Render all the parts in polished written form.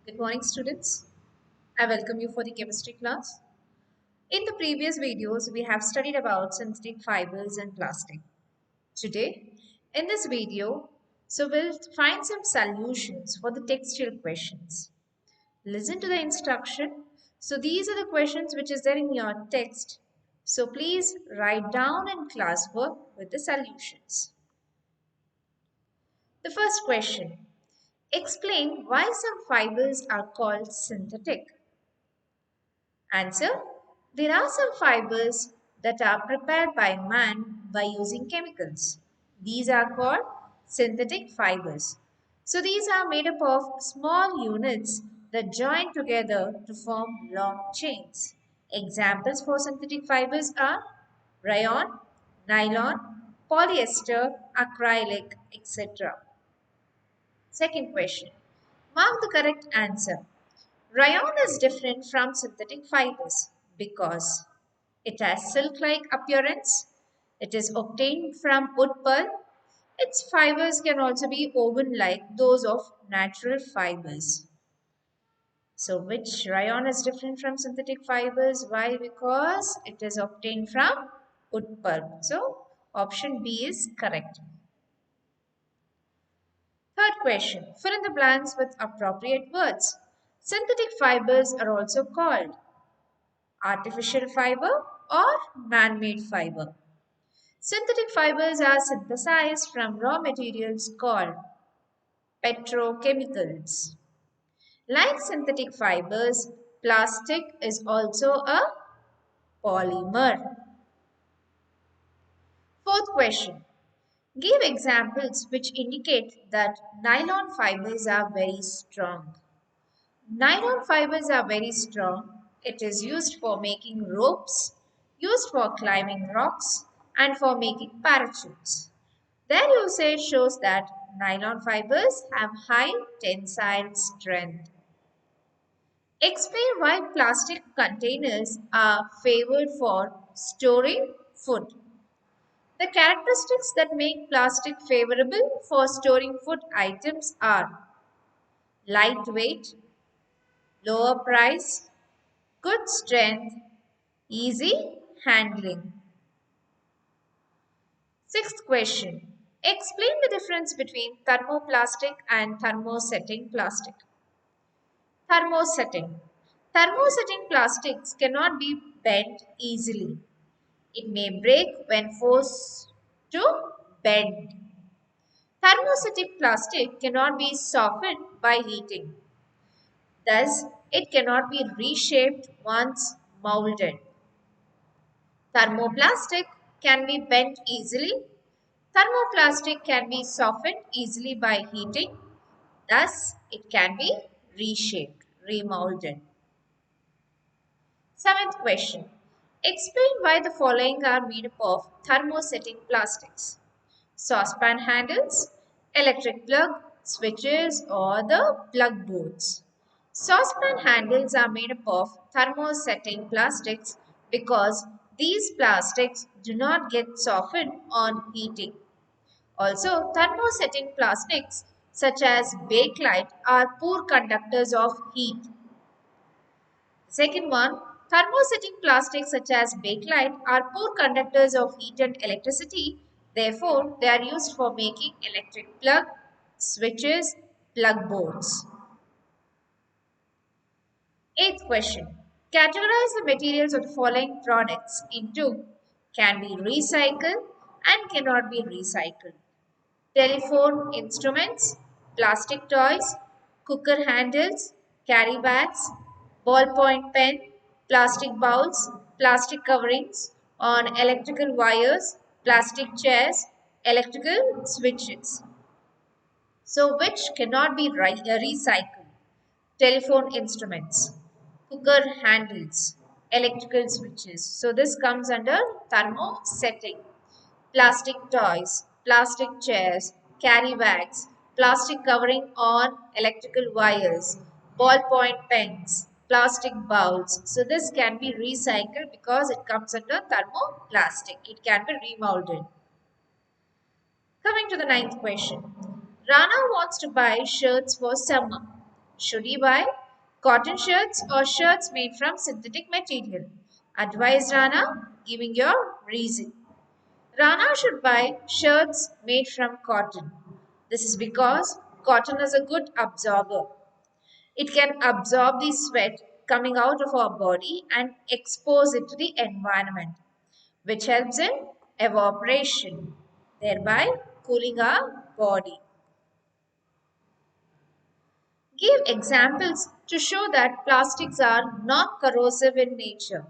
Good morning, students. I welcome you for the chemistry class. In the previous videos, we have studied about synthetic fibers and plastic. Today, in this video, we'll find some solutions for the textual questions. Listen to the instruction. So these are the questions which is there in your text. So please write down in classwork with the solutions. The first question. Explain why some fibers are called synthetic. Answer. There are some fibers that are prepared by man by using chemicals. These are called synthetic fibers. So these are made up of small units that join together to form long chains. Examples for synthetic fibers are rayon, nylon, polyester, acrylic, etc. Second question. Mark the correct answer. Rayon is different from synthetic fibers because it has silk-like appearance, it is obtained from wood pulp, its fibers can also be woven like those of natural fibers. So which rayon is different from synthetic fibers? Why? Because it is obtained from wood pulp. So option B is correct. Third question. Fill in the blanks with appropriate words. Synthetic fibers are also called artificial fiber or man-made fiber. Synthetic fibers are synthesized from raw materials called petrochemicals. Like synthetic fibers, plastic is also a polymer. Fourth question. Give examples which indicate that nylon fibers are very strong. Nylon fibers are very strong. It is used for making ropes, used for climbing rocks, and for making parachutes. Their usage shows that nylon fibers have high tensile strength. Explain why plastic containers are favored for storing food. The characteristics that make plastic favorable for storing food items are lightweight, lower price, good strength, easy handling. Sixth question. Explain the difference between thermoplastic and thermosetting plastic. Thermosetting. Thermosetting plastics cannot be bent easily. It may break when forced to bend. Thermosetting plastic cannot be softened by heating. Thus, it cannot be reshaped once molded. Thermoplastic can be bent easily. Thermoplastic can be softened easily by heating. Thus, it can be reshaped, remolded. Seventh question. Explain why the following are made up of thermosetting plastics. Saucepan handles, electric plug, switches, or the plug boards. Saucepan handles are made up of thermosetting plastics because these plastics do not get softened on heating. Also, thermosetting plastics such as bakelite are poor conductors of heat. Second one, thermosetting plastics such as bakelite are poor conductors of heat and electricity. Therefore, they are used for making electric plug, switches, plug boards. Eighth question. Categorize the materials of the following products into can be recycled and cannot be recycled. Telephone instruments, plastic toys, cooker handles, carry bags, ballpoint pen, plastic bowls, plastic coverings on electrical wires, plastic chairs, electrical switches. So, which cannot be recycled? Telephone instruments, cooker handles, electrical switches. So, this comes under thermosetting. Plastic toys, plastic chairs, carry bags, plastic covering on electrical wires, ballpoint pens, plastic bowls. So this can be recycled because it comes under thermoplastic. It can be remolded. Coming to the ninth question. Rana wants to buy shirts for summer. Should he buy cotton shirts or shirts made from synthetic material? Advise Rana, giving your reason. Rana should buy shirts made from cotton. This is because cotton is a good absorber. It can absorb the sweat coming out of our body and expose it to the environment, which helps in evaporation, thereby cooling our body. Give examples to show that plastics are not corrosive in nature.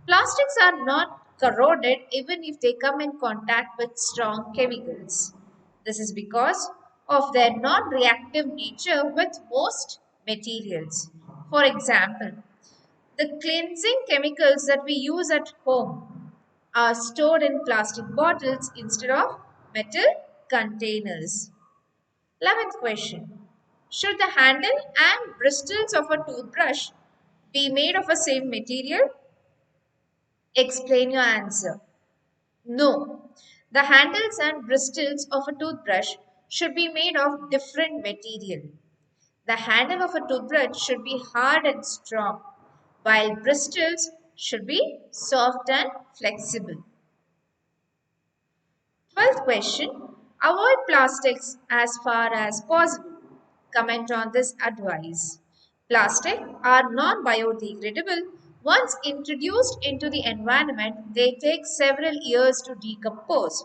Plastics are not corroded even if they come in contact with strong chemicals. This is because of their non reactive nature with most materials. For example, the cleansing chemicals that we use at home are stored in plastic bottles instead of metal containers. 11th question. Should the handle and bristles of a toothbrush be made of the same material? Explain your answer. No. The handles and bristles of a toothbrush should be made of different material. The handle of a toothbrush should be hard and strong, while bristles should be soft and flexible. 12th question. Avoid plastics as far as possible. Comment on this advice. Plastic are non-biodegradable. Once introduced into the environment, they take several years to decompose.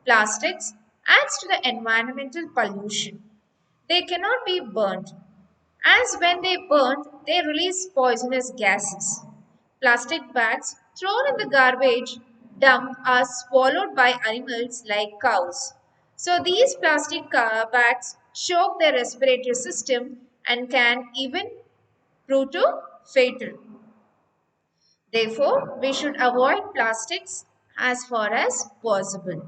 Plastics adds to the environmental pollution. They cannot be burnt, as when they burn, they release poisonous gases. Plastic bags thrown in the garbage dump are swallowed by animals like cows. So these plastic bags choke their respiratory system and can even prove to fatal. Therefore, we should avoid plastics as far as possible.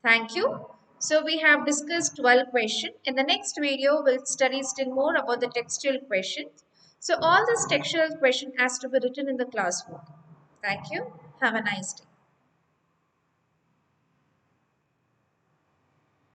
Thank you. So we have discussed 12 questions. In the next video, we'll study still more about the textual questions. So all this textual question has to be written in the classwork. Thank you. Have a nice day.